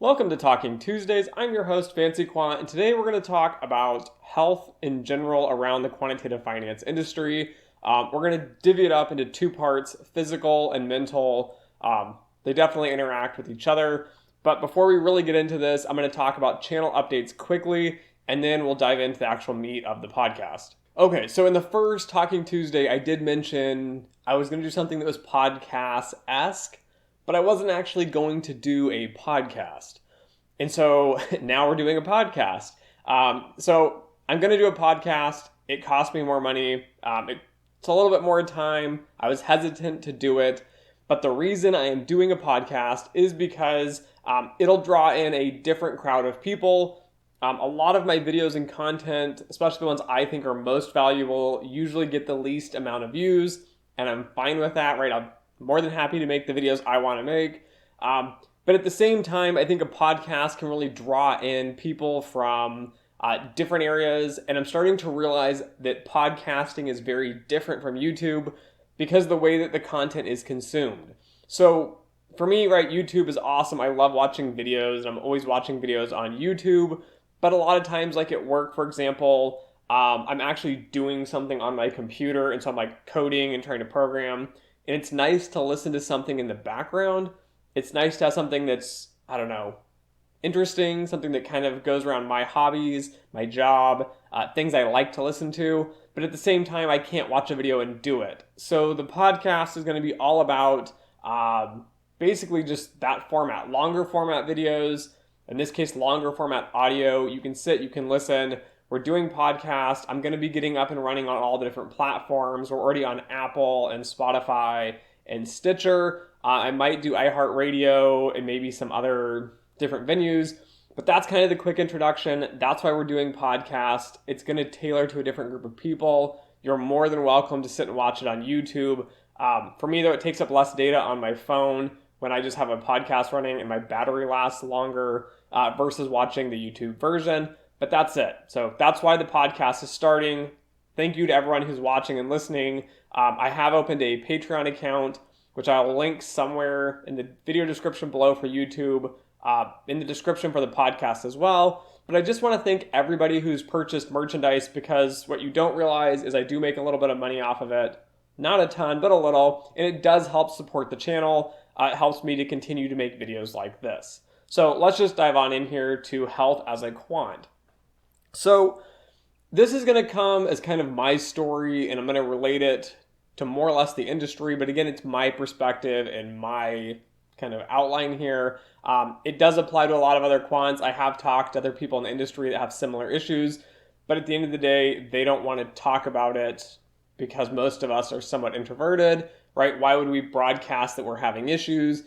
Welcome to Talking Tuesdays. I'm your host, Fancy Quant, and today we're going to talk about health in general around the quantitative finance industry. We're going to divvy it up into two parts, physical and mental. They definitely interact with each other. But before we really get into this, I'm going to talk about channel updates quickly, and then we'll dive into the actual meat of the podcast. Okay, so in the first Talking Tuesday, I did mention I was going to do something that was podcast-esque, but I wasn't actually going to do a podcast. And so now we're doing a podcast. So I'm going to do a podcast. It cost me more money. It's a little bit more time. I was hesitant to do it. But the reason I am doing a podcast is because it'll draw in a different crowd of people. A lot of my videos and content, especially the ones I think are most valuable, usually get the least amount of views. And I'm fine with that, right? I'm more than happy to make the videos I want to make. But at the same time, I think a podcast can really draw in people from different areas. And I'm starting to realize that podcasting is very different from YouTube because of the way that the content is consumed. So for me, right, YouTube is awesome. I love watching videos, and I'm always watching videos on YouTube. But a lot of times, like at work, for example, I'm actually doing something on my computer. And so I'm like coding and trying to program. And it's nice to listen to something in the background. It's nice to have something that's, I don't know, interesting, something that kind of goes around my hobbies, my job, things I like to listen to. But at the same time, I can't watch a video and do it. So the podcast is going to be all about basically just that format, longer format videos, in this case, longer format audio. You can sit, you can listen. We're doing podcasts. I'm going to be getting up and running on all the different platforms. We're already on Apple and Spotify and Stitcher. I might do iHeartRadio and maybe some other different venues. But that's kind of the quick introduction. That's why we're doing podcasts. It's going to tailor to a different group of people. You're more than welcome to sit and watch it on YouTube. For me, though, it takes up less data on my phone when I just have a podcast running and my battery lasts longer versus watching the YouTube version. But that's it. So that's why the podcast is starting. Thank you to everyone who's watching and listening. I have opened a Patreon account, which I'll link somewhere in the video description below for YouTube, in the description for the podcast as well. But I just want to thank everybody who's purchased merchandise, because what you don't realize is I do make a little bit of money off of it. Not a ton, but a little. And it does help support the channel. It helps me to continue to make videos like this. So let's just dive on in here to health as a quant. So this is going to come as kind of my story, and I'm going to relate it to more or less the industry. But again, it's my perspective and my kind of outline here. It does apply to a lot of other quants. I have talked to other people in the industry that have similar issues, but at the end of the day, they don't want to talk about it because most of us are somewhat introverted, right? Why would we broadcast that we're having issues?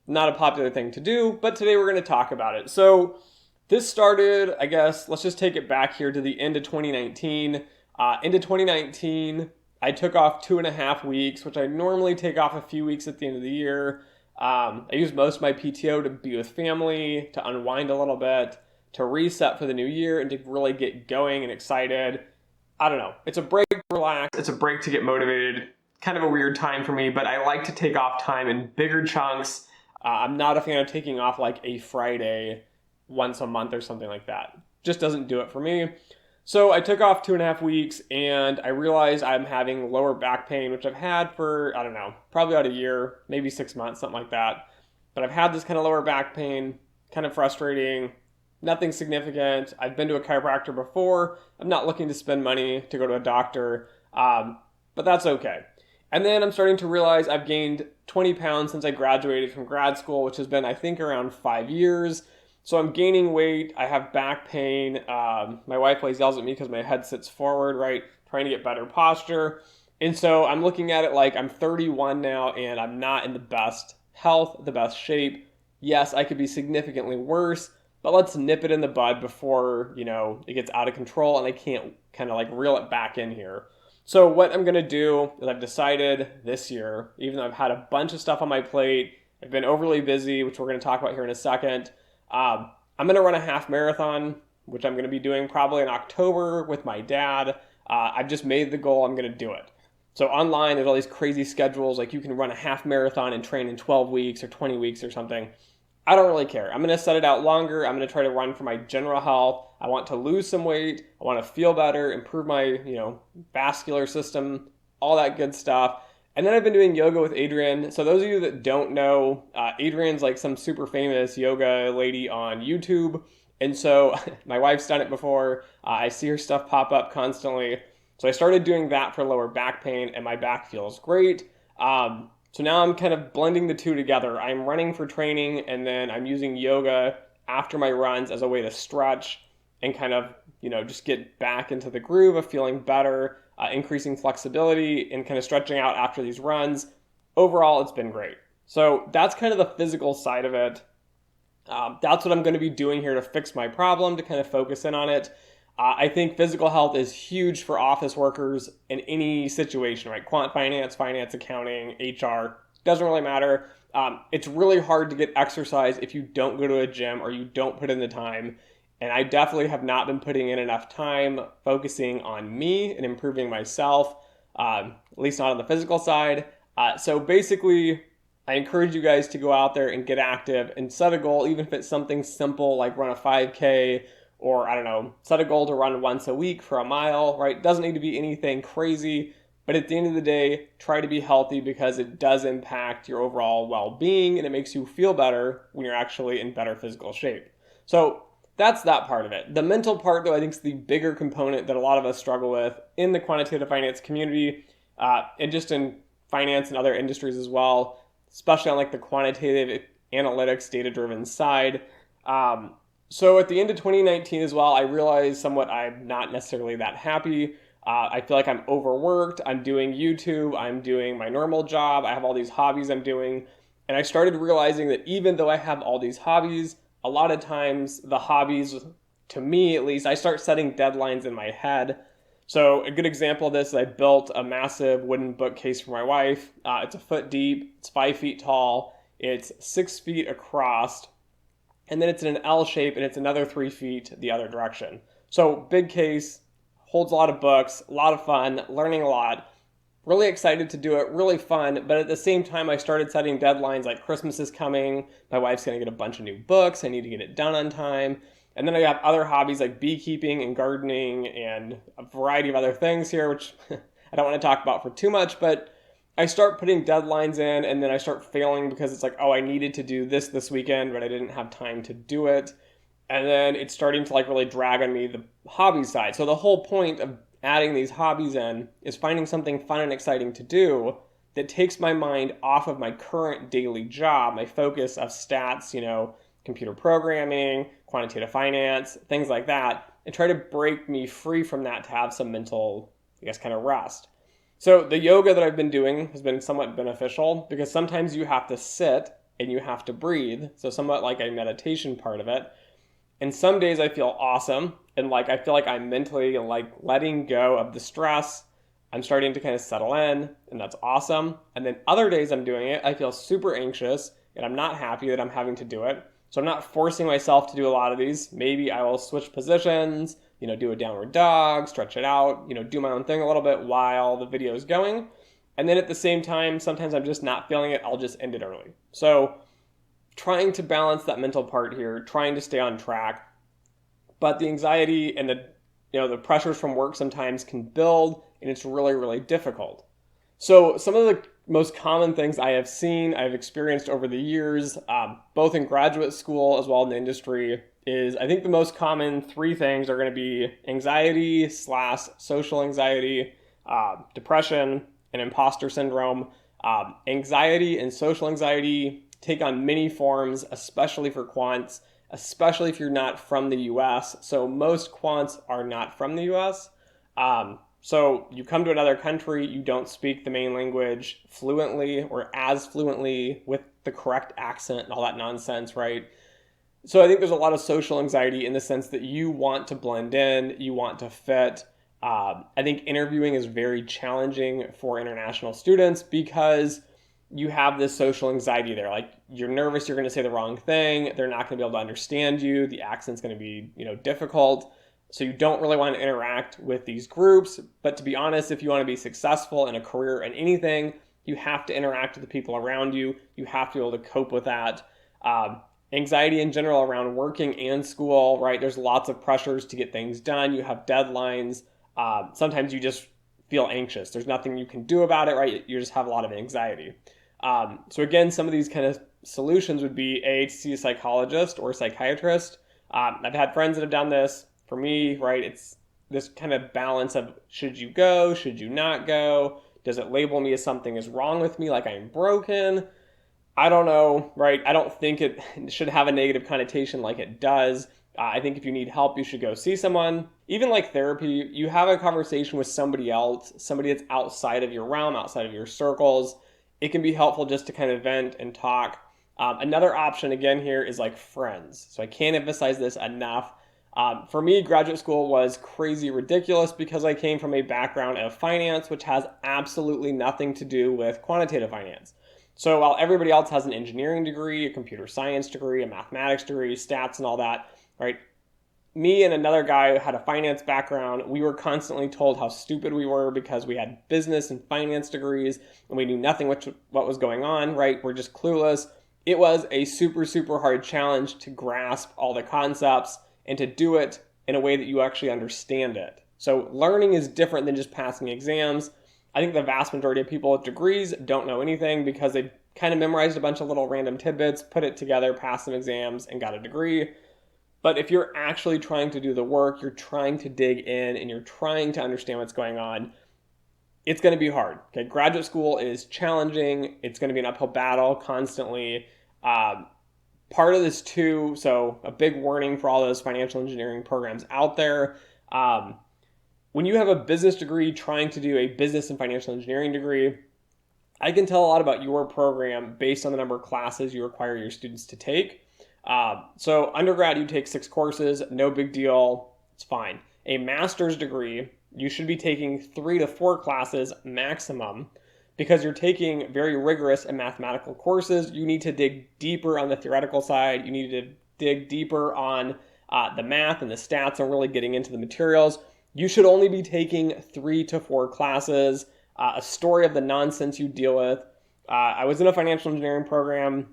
Not a popular thing to do, but today we're going to talk about it. So this started, I guess, let's just take it back here to the end of 2019. Into 2019, I took off 2.5 weeks, which I normally take off a few weeks at the end of the year. I used most of my PTO to be with family, to unwind a little bit, to reset for the new year, and to really get going and excited. I don't know. It's a break to relax. It's a break to get motivated. Kind of a weird time for me, but I like to take off time in bigger chunks. I'm not a fan of taking off like a Friday once a month or something like that. Just doesn't do it for me. So I took off 2.5 weeks, and I realized I'm having lower back pain, which I've had for, I don't know, probably about a year, maybe 6 months, something like that. But I've had this kind of lower back pain, kind of frustrating, nothing significant. I've been to a chiropractor before. I'm not looking to spend money to go to a doctor, but that's okay. And then I'm starting to realize I've gained 20 pounds since I graduated from grad school, which has been, I think, around 5 years. So I'm gaining weight. I have back pain. My wife always yells at me because my head sits forward, right? Trying to get better posture. And so I'm looking at it like I'm 31 now, and I'm not in the best health, the best shape. Yes, I could be significantly worse, but let's nip it in the bud before, it gets out of control and I can't kind of like reel it back in here. So what I'm going to do is I've decided this year, even though I've had a bunch of stuff on my plate, I've been overly busy, which we're going to talk about here in a second. I'm going to run a half marathon, which I'm going to be doing probably in October with my dad. I've just made the goal. I'm going to do it. So online, there's all these crazy schedules. Like you can run a half marathon and train in 12 weeks or 20 weeks or something. I don't really care. I'm going to set it out longer. I'm going to try to run for my general health. I want to lose some weight. I want to feel better, improve my, vascular system, all that good stuff. And then I've been doing yoga with Adriene. So those of you that don't know, Adriene's like some super famous yoga lady on YouTube. And so my wife's done it before. I see her stuff pop up constantly. So I started doing that for lower back pain, and my back feels great. So now I'm kind of blending the two together. I'm running for training, and then I'm using yoga after my runs as a way to stretch and kind of, just get back into the groove of feeling better, increasing flexibility, and kind of stretching out after these runs. Overall, it's been great. So that's kind of the physical side of it. That's what I'm going to be doing here to fix my problem, to kind of focus in on it. I think physical health is huge for office workers in any situation, right? Quant finance, accounting, HR, doesn't really matter. It's really hard to get exercise if you don't go to a gym or you don't put in the time. And I definitely have not been putting in enough time focusing on me and improving myself, at least not on the physical side. So basically, I encourage you guys to go out there and get active and set a goal, even if it's something simple like run a 5K, or I don't know, set a goal to run once a week for a mile, right? It doesn't need to be anything crazy, but at the end of the day, try to be healthy because it does impact your overall well-being and it makes you feel better when you're actually in better physical shape. So that's that part of it. The mental part, though, I think is the bigger component that a lot of us struggle with in the quantitative finance community, and just in finance and other industries as well, especially on like the quantitative analytics, data-driven side. So at the end of 2019 as well, I realized somewhat I'm not necessarily that happy. I feel like I'm overworked. I'm doing YouTube. I'm doing my normal job. I have all these hobbies I'm doing. And I started realizing that even though I have all these hobbies, a lot of times the hobbies, to me at least, I start setting deadlines in my head. So a good example of this is I built a massive wooden bookcase for my wife. It's a foot deep. It's 5 feet tall. It's 6 feet across. And then it's in an L shape, and it's another 3 feet the other direction. So big case, holds a lot of books, a lot of fun, learning a lot. Really excited to do it, really fun. But at the same time, I started setting deadlines like Christmas is coming. My wife's going to get a bunch of new books. I need to get it done on time. And then I have other hobbies like beekeeping and gardening and a variety of other things here, which I don't want to talk about for too much, but I start putting deadlines in and then I start failing because it's like, oh, I needed to do this weekend, but I didn't have time to do it. And then it's starting to like really drag on me the hobby side. So the whole point of adding these hobbies in is finding something fun and exciting to do that takes my mind off of my current daily job, my focus of stats, computer programming, quantitative finance, things like that, and try to break me free from that to have some mental, kind of rest. So the yoga that I've been doing has been somewhat beneficial because sometimes you have to sit and you have to breathe. So somewhat like a meditation part of it. And some days I feel awesome and I feel like I'm mentally letting go of the stress. I'm starting to kind of settle in and that's awesome. And then other days I'm doing it, I feel super anxious and I'm not happy that I'm having to do it. So I'm not forcing myself to do a lot of these. Maybe I will switch positions, do a downward dog, stretch it out, do my own thing a little bit while the video is going. And then at the same time, sometimes I'm just not feeling it. I'll just end it early. So trying to balance that mental part here, trying to stay on track. But the anxiety and the pressures from work sometimes can build and it's really, really difficult. So some of the most common things I've experienced over the years, both in graduate school as well in the industry, is I think the most common 3 things are going to be anxiety/social anxiety, depression, and impostor syndrome. Anxiety and social anxiety take on many forms, especially for quants, especially if you're not from the US. So most quants are not from the US. So you come to another country, you don't speak the main language fluently or as fluently with the correct accent and all that nonsense, right? So I think there's a lot of social anxiety in the sense that you want to blend in, you want to fit. I think interviewing is very challenging for international students because you have this social anxiety there. You're nervous you're going to say the wrong thing, they're not going to be able to understand you, the accent's going to be, difficult. So you don't really want to interact with these groups. But to be honest, if you want to be successful in a career in anything, you have to interact with the people around you. You have to be able to cope with that. anxiety in general around working and school, right? There's lots of pressures to get things done. You have deadlines. Sometimes you just feel anxious. There's nothing you can do about it, right? You just have a lot of anxiety. So again, some of these kind of solutions would be to see a psychologist or a psychiatrist. I've had friends that have done this. For me, right, it's this kind of balance of should you go, should you not go? Does it label me as something is wrong with me, like I'm broken? I don't know, right? I don't think it should have a negative connotation like it does. I think if you need help, you should go see someone. Even like therapy, you have a conversation with somebody else, somebody that's outside of your realm, outside of your circles. It can be helpful just to kind of vent and talk. Another option, again, here is like friends. So I can't emphasize this enough. For me, graduate school was crazy ridiculous because I came from a background of finance, which has absolutely nothing to do with quantitative finance. So while everybody else has an engineering degree, a computer science degree, a mathematics degree, stats and all that, right? Me and another guy who had a finance background, we were constantly told how stupid we were because we had business and finance degrees and we knew nothing what was going on, right? We're just clueless. It was a super, super hard challenge to grasp all the concepts and to do it in a way that you actually understand it. So learning is different than just passing exams. I think the vast majority of people with degrees don't know anything because they kind of memorized a bunch of little random tidbits, put it together, passed some exams, and got a degree. But if you're actually trying to do the work, you're trying to dig in, and you're trying to understand what's going on, it's going to be hard. Okay, graduate school is challenging. It's going to be an uphill battle constantly. Part of this too, so a big warning for all those financial engineering programs out there. When you have a business degree trying to do a business and financial engineering degree, I can tell a lot about your program based on the number of classes you require your students to take. So undergrad, you take 6 courses, no big deal, it's fine. A master's degree, you should be taking 3 to 4 classes maximum because you're taking very rigorous and mathematical courses. You need to dig deeper on the theoretical side. You need to dig deeper on the math and the stats and really getting into the materials. You should only be taking 3 to 4 classes, a story of the nonsense you deal with. I was in a financial engineering program.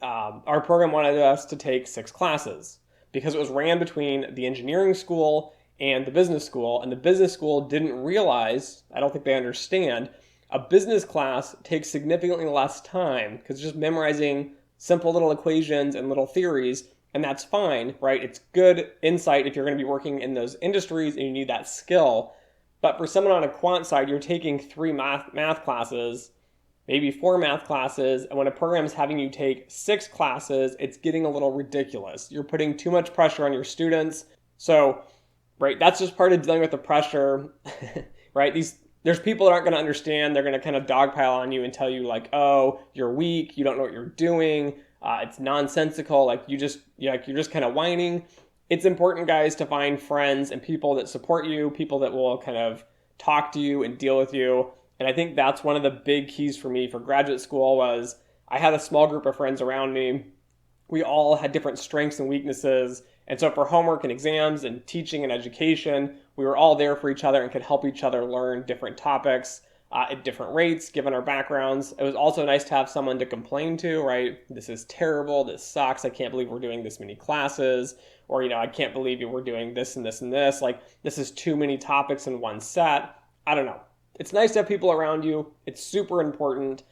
Our program wanted us to take 6 classes because it was ran between the engineering school and the business school. And the business school didn't realize, I don't think they understand, a business class takes significantly less time because it's just memorizing simple little equations and little theories. And that's fine, right? It's good insight if you're going to be working in those industries and you need that skill. But for someone on a quant side, you're taking 3 math classes, maybe 4 math classes. And when a program is having you take 6 classes, it's getting a little ridiculous. You're putting too much pressure on your students. So, right, that's just part of dealing with the pressure, right? There's people that aren't going to understand. They're going to kind of dogpile on you and tell you like, oh, you're weak. You don't know what you're doing. It's nonsensical. Like you're just kind of whining. It's important, guys, to find friends and people that support you, people that will kind of talk to you and deal with you. And I think that's one of the big keys for me for graduate school was I had a small group of friends around me. We all had different strengths and weaknesses. And so for homework and exams and teaching and education, we were all there for each other and could help each other learn different topics at different rates, given our backgrounds. It was also nice to have someone to complain to, right? This is terrible. This sucks. I can't believe we're doing this many classes. Or, I can't believe we're doing this and this and this. Like, this is too many topics in one set. I don't know. It's nice to have people around you. It's super important.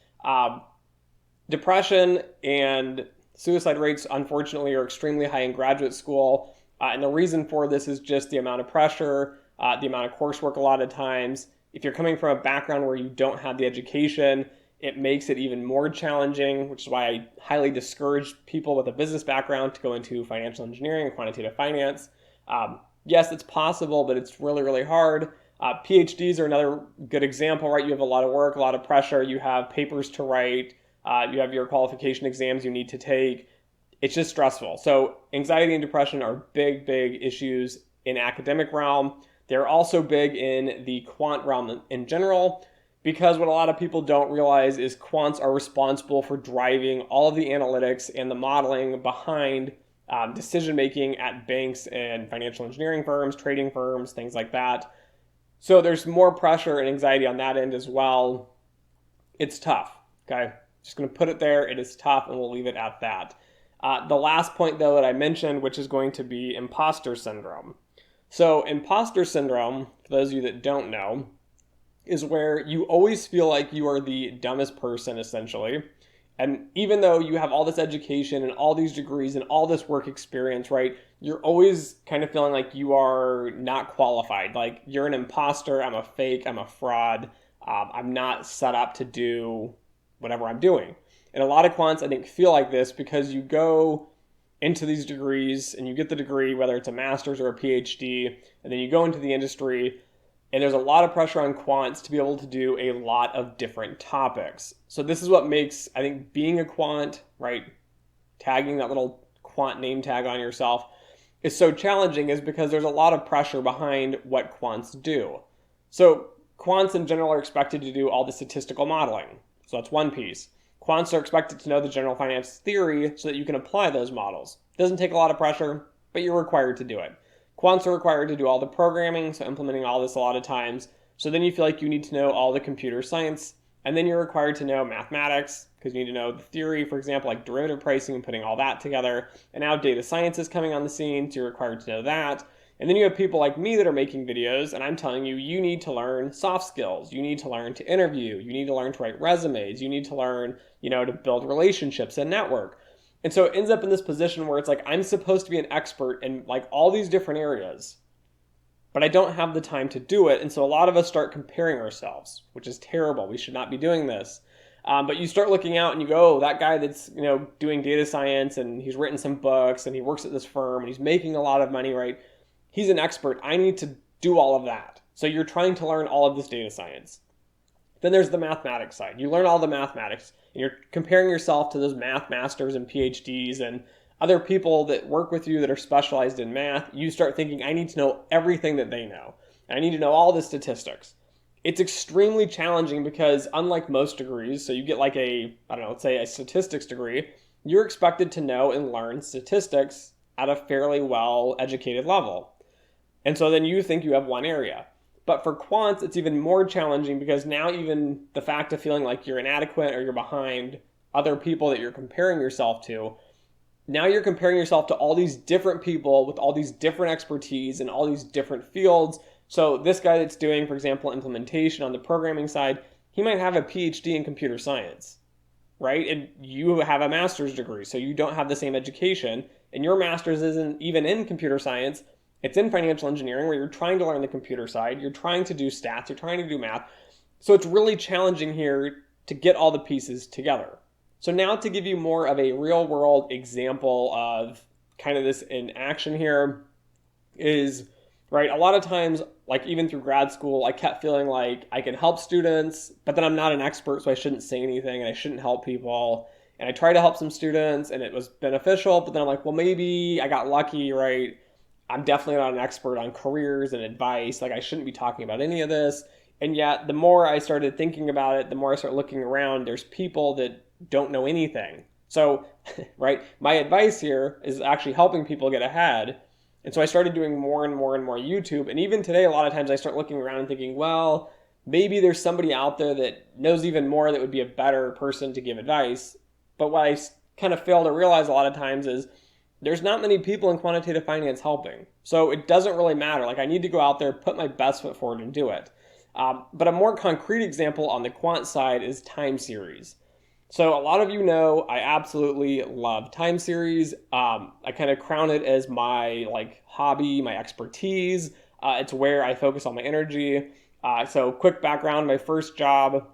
Depression and suicide rates, unfortunately, are extremely high in graduate school. And the reason for this is just the amount of pressure, the amount of coursework a lot of times. If you're coming from a background where you don't have the education, it makes it even more challenging, which is why I highly discourage people with a business background to go into financial engineering and quantitative finance. Yes, it's possible, but it's really, really hard. PhDs are another good example, right? You have a lot of work, a lot of pressure. You have papers to write. You have your qualification exams you need to take. It's just stressful. So anxiety and depression are big, big issues in academic realm. They're also big in the quant realm in general, because what a lot of people don't realize is quants are responsible for driving all of the analytics and the modeling behind decision-making at banks and financial engineering firms, trading firms, things like that. So there's more pressure and anxiety on that end as well. It's tough, okay? Just going to put it there. It is tough, and we'll leave it at that. The last point, though, that I mentioned, which is going to be imposter syndrome. So, imposter syndrome, for those of you that don't know, is where you always feel like you are the dumbest person, essentially. And even though you have all this education and all these degrees and all this work experience, right, you're always kind of feeling like you are not qualified. Like you're an imposter, I'm a fake, I'm a fraud, I'm not set up to do whatever I'm doing. And a lot of quants, I think, feel like this because you go into these degrees and you get the degree, whether it's a master's or a PhD, and then you go into the industry. And there's a lot of pressure on quants to be able to do a lot of different topics. So this is what makes, I think, being a quant, right, tagging that little quant name tag on yourself is so challenging, is because there's a lot of pressure behind what quants do. So quants in general are expected to do all the statistical modeling. So that's one piece. Quants are expected to know the general finance theory so that you can apply those models. It doesn't take a lot of pressure, but you're required to do it. Quants are required to do all the programming, so implementing all this a lot of times. So then you feel like you need to know all the computer science, and then you're required to know mathematics, because you need to know the theory, for example, like derivative pricing and putting all that together. And now data science is coming on the scene, so you're required to know that. And then you have people like me that are making videos, and I'm telling you, you need to learn soft skills. You need to learn to interview. You need to learn to write resumes. You need to learn, to build relationships and network. And so it ends up in this position where it's like, I'm supposed to be an expert in like all these different areas, but I don't have the time to do it. And so a lot of us start comparing ourselves, which is terrible. We should not be doing this. But you start looking out and you go, oh, that guy that's, doing data science and he's written some books and he works at this firm and he's making a lot of money, right? He's an expert. I need to do all of that. So you're trying to learn all of this data science. Then there's the mathematics side. You learn all the mathematics and you're comparing yourself to those math masters and PhDs and other people that work with you that are specialized in math. You start thinking, I need to know everything that they know. And I need to know all the statistics. It's extremely challenging because unlike most degrees, so you get like let's say a statistics degree, you're expected to know and learn statistics at a fairly well-educated level. And so then you think you have one area. But for quants, it's even more challenging because now even the fact of feeling like you're inadequate or you're behind other people that you're comparing yourself to, now you're comparing yourself to all these different people with all these different expertise in all these different fields. So this guy that's doing, for example, implementation on the programming side, he might have a PhD in computer science, right? And you have a master's degree, so you don't have the same education. And your master's isn't even in computer science. It's in financial engineering where you're trying to learn the computer side, you're trying to do stats, you're trying to do math. So it's really challenging here to get all the pieces together. So now to give you more of a real world example of kind of this in action here is, right, a lot of times, like even through grad school, I kept feeling like I can help students, but then I'm not an expert, so I shouldn't say anything and I shouldn't help people. And I tried to help some students and it was beneficial, but then I'm like, well, maybe I got lucky, right? I'm definitely not an expert on careers and advice. Like I shouldn't be talking about any of this. And yet the more I started thinking about it, the more I started looking around, there's people that don't know anything. So, right, my advice here is actually helping people get ahead. And so I started doing more and more and more YouTube. And even today, a lot of times I start looking around and thinking, well, maybe there's somebody out there that knows even more that would be a better person to give advice. But what I kind of fail to realize a lot of times is there's not many people in quantitative finance helping. So it doesn't really matter. Like I need to go out there, put my best foot forward and do it. But a more concrete example on the quant side is time series. So a lot of you know I absolutely love time series. I kind of crown it as my hobby, my expertise. It's where I focus all my energy. So quick background, my first job,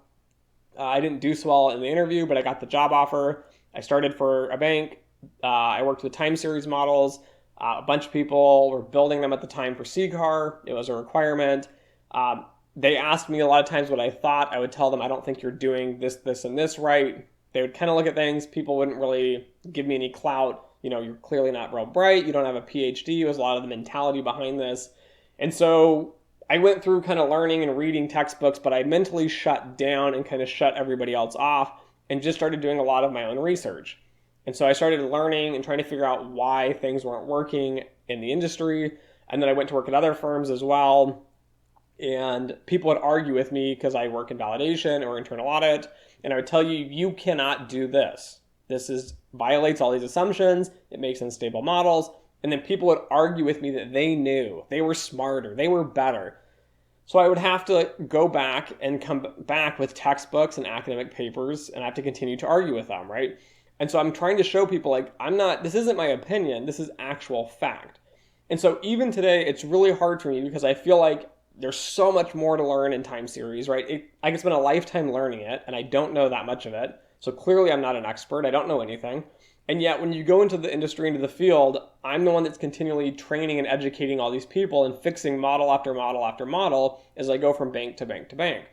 I didn't do so well in the interview, but I got the job offer. I started for a bank. I worked with time series models. A bunch of people were building them at the time for CCAR. It was a requirement. They asked me a lot of times what I thought. I would tell them, I don't think you're doing this, this, and this right. They would kind of look at things. People wouldn't really give me any clout. You're clearly not real bright. You don't have a PhD. It was a lot of the mentality behind this. And so I went through kind of learning and reading textbooks, but I mentally shut down and kind of shut everybody else off and just started doing a lot of my own research. And so I started learning and trying to figure out why things weren't working in the industry. And then I went to work at other firms as well. And people would argue with me because I work in validation or internal audit. And I would tell you, you cannot do this. violates all these assumptions. It makes unstable models. And then people would argue with me that they knew, they were smarter, they were better. So I would have to go back and come back with textbooks and academic papers, and I have to continue to argue with them, right? And so I'm trying to show people like, this isn't my opinion, this is actual fact. And so even today, it's really hard for me because I feel like there's so much more to learn in time series, right? I can spend a lifetime learning it, and I don't know that much of it. So clearly I'm not an expert, I don't know anything. And yet when you go into the industry, into the field, I'm the one that's continually training and educating all these people and fixing model after model after model as I go from bank to bank to bank.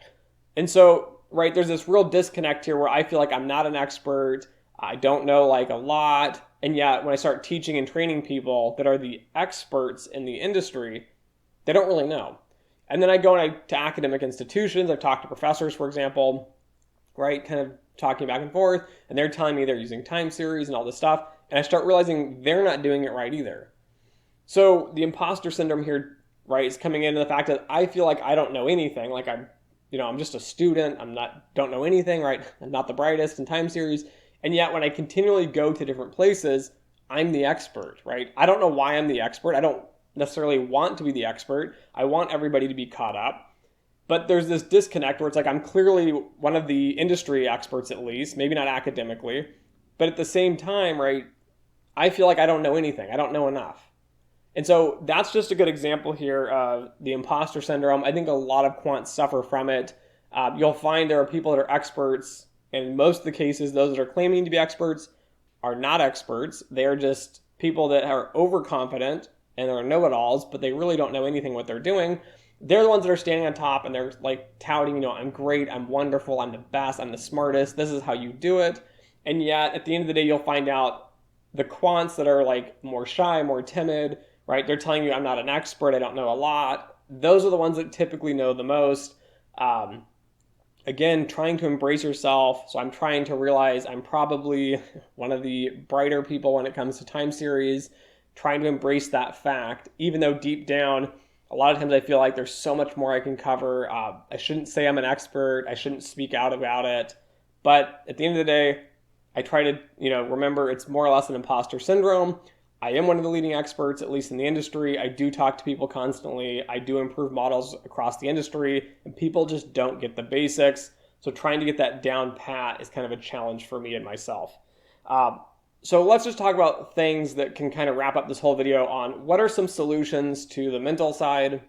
And so, right, there's this real disconnect here where I feel like I'm not an expert, I don't know like a lot, and yet when I start teaching and training people that are the experts in the industry, they don't really know. And then I go to academic institutions, I've talked to professors, for example, right, kind of talking back and forth, and they're telling me they're using time series and all this stuff, and I start realizing they're not doing it right either. So the imposter syndrome here, right, is coming into the fact that I feel like I don't know anything, like I'm just a student, don't know anything, right, I'm not the brightest in time series, and yet when I continually go to different places, I'm the expert, right? I don't know why I'm the expert, I don't necessarily want to be the expert, I want everybody to be caught up. But there's this disconnect where it's like I'm clearly one of the industry experts at least, maybe not academically, but at the same time, right, I feel like I don't know anything. I don't know enough. And so that's just a good example here of the imposter syndrome. I think a lot of quants suffer from it. You'll find there are people that are experts, and in most of the cases, those that are claiming to be experts are not experts. They're just people that are overconfident and are know-it-alls, but they really don't know anything what they're doing. They're the ones that are standing on top and they're like touting, I'm great, I'm wonderful, I'm the best, I'm the smartest, this is how you do it. And yet at the end of the day, you'll find out the quants that are like more shy, more timid, right? They're telling you I'm not an expert, I don't know a lot. Those are the ones that typically know the most. Again, trying to embrace yourself. So I'm trying to realize I'm probably one of the brighter people when it comes to time series, trying to embrace that fact, even though deep down, a lot of times I feel like there's so much more I can cover. I shouldn't say I'm an expert. I shouldn't speak out about it. But at the end of the day, I try to, remember it's more or less an imposter syndrome. I am one of the leading experts, at least in the industry. I do talk to people constantly. I do improve models across the industry, and people just don't get the basics. So trying to get that down pat is kind of a challenge for me and myself. So let's just talk about things that can kind of wrap up this whole video on what are some solutions to the mental side.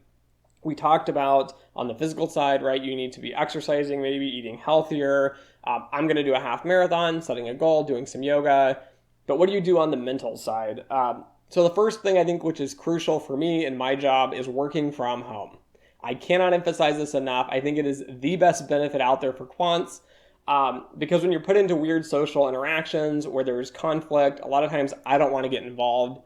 We talked about on the physical side, right? You need to be exercising, maybe eating healthier. I'm going to do a half marathon, setting a goal, doing some yoga. But what do you do on the mental side? So the first thing I think which is crucial for me in my job is working from home. I cannot emphasize this enough. I think it is the best benefit out there for quants. Because when you're put into weird social interactions where there's conflict, a lot of times I don't want to get involved.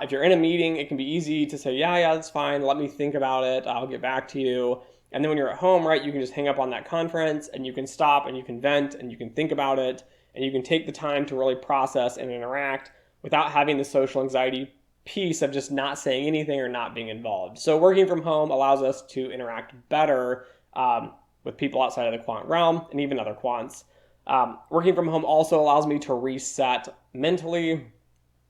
If you're in a meeting, it can be easy to say, yeah, that's fine. Let me think about it. I'll get back to you. And then when you're at home, right, you can just hang up on that conference and you can stop and you can vent and you can think about it and you can take the time to really process and interact without having the social anxiety piece of just not saying anything or not being involved. So working from home allows us to interact better with people outside of the quant realm and even other quants. Working from home also allows me to reset mentally.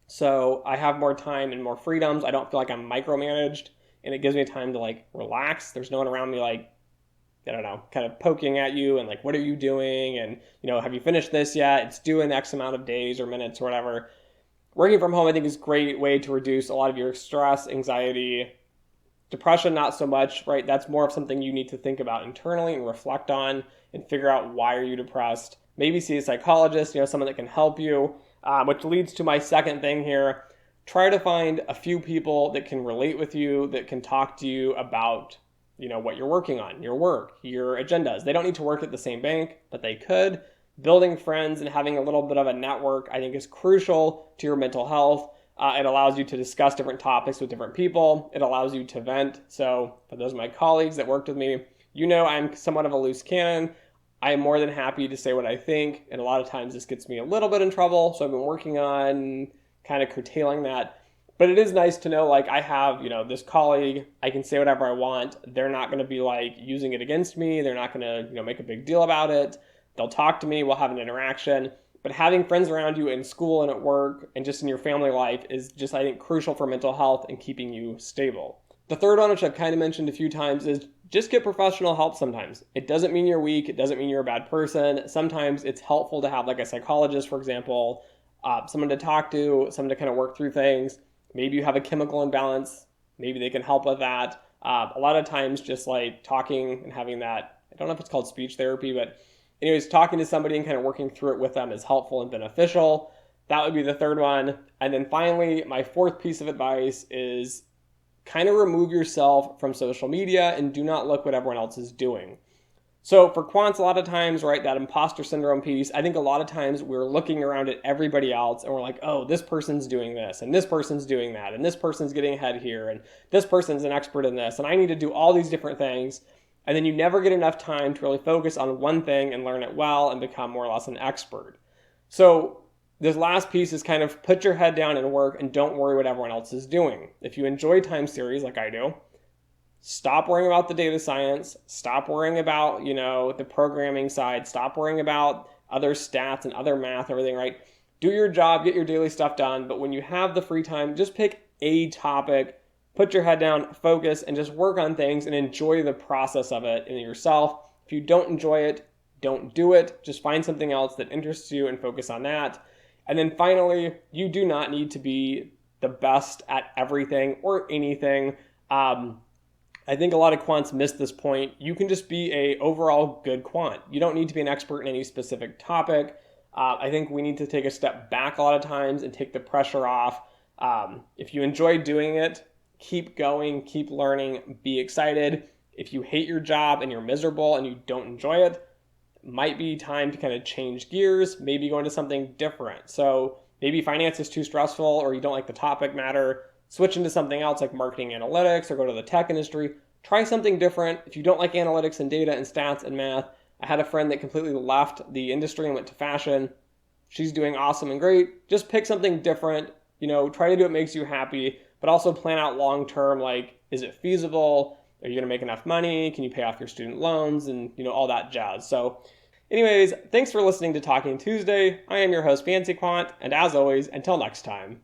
So I have more time and more freedoms. I don't feel like I'm micromanaged, and it gives me time to like relax. There's no one around me like, I don't know, kind of poking at you and like, what are you doing? And, have you finished this yet? It's due in X amount of days or minutes or whatever. Working from home, I think, is a great way to reduce a lot of your stress, anxiety, depression, not so much, right? That's more of something you need to think about internally and reflect on and figure out why are you depressed. Maybe see a psychologist, someone that can help you, which leads to my second thing here. Try to find a few people that can relate with you, that can talk to you about, what you're working on, your work, your agendas. They don't need to work at the same bank, but they could. Building friends and having a little bit of a network, I think, is crucial to your mental health. It allows you to discuss different topics with different people. It allows you to vent. So for those of my colleagues that worked with me, I'm somewhat of a loose cannon. I am more than happy to say what I think. And a lot of times this gets me a little bit in trouble. So I've been working on kind of curtailing that. But it is nice to know, like, I have, this colleague, I can say whatever I want. They're not going to be like using it against me. They're not going to, make a big deal about it. They'll talk to me. We'll have an interaction. but having friends around you in school and at work and just in your family life is just, I think, crucial for mental health and keeping you stable. The third one, which I've kind of mentioned a few times, is just get professional help sometimes. It doesn't mean you're weak. It doesn't mean you're a bad person. Sometimes it's helpful to have like a psychologist, for example, someone to talk to, someone to kind of work through things. Maybe you have a chemical imbalance. Maybe they can help with that. A lot of times just like talking and having that, I don't know if it's called speech therapy, but anyways, talking to somebody and kind of working through it with them is helpful and beneficial. That would be the third one. And then finally, my fourth piece of advice is kind of remove yourself from social media and do not look what everyone else is doing. So for quants, a lot of times, right, that imposter syndrome piece, I think a lot of times we're looking around at everybody else and we're like, oh, this person's doing this and this person's doing that and this person's getting ahead here and this person's an expert in this and I need to do all these different things. And then you never get enough time to really focus on one thing and learn it well and become more or less an expert. So this last piece is kind of put your head down and work and don't worry what everyone else is doing. If you enjoy time series like I do, stop worrying about the data science, stop worrying about, the programming side, stop worrying about other stats and other math, everything, right? Do your job, get your daily stuff done, but when you have the free time, just pick a topic, put your head down, focus, and just work on things and enjoy the process of it in yourself. If you don't enjoy it, don't do it. Just find something else that interests you and focus on that. And then finally, you do not need to be the best at everything or anything. I think a lot of quants miss this point. You can just be a overall good quant. You don't need to be an expert in any specific topic. I think we need to take a step back a lot of times and take the pressure off. If you enjoy doing it, keep going, keep learning, be excited. If you hate your job and you're miserable and you don't enjoy it, might be time to kind of change gears, maybe go into something different. So maybe finance is too stressful or you don't like the topic matter, switch into something else like marketing analytics or go to the tech industry. Try something different. If you don't like analytics and data and stats and math, I had a friend that completely left the industry and went to fashion. She's doing awesome and great. Just pick something different, try to do what makes you happy, but also plan out long term, like, is it feasible? Are you going to make enough money? Can you pay off your student loans and, all that jazz? So anyways, thanks for listening to Talking Tuesday. I am your host, Fancy Quant. And as always, until next time.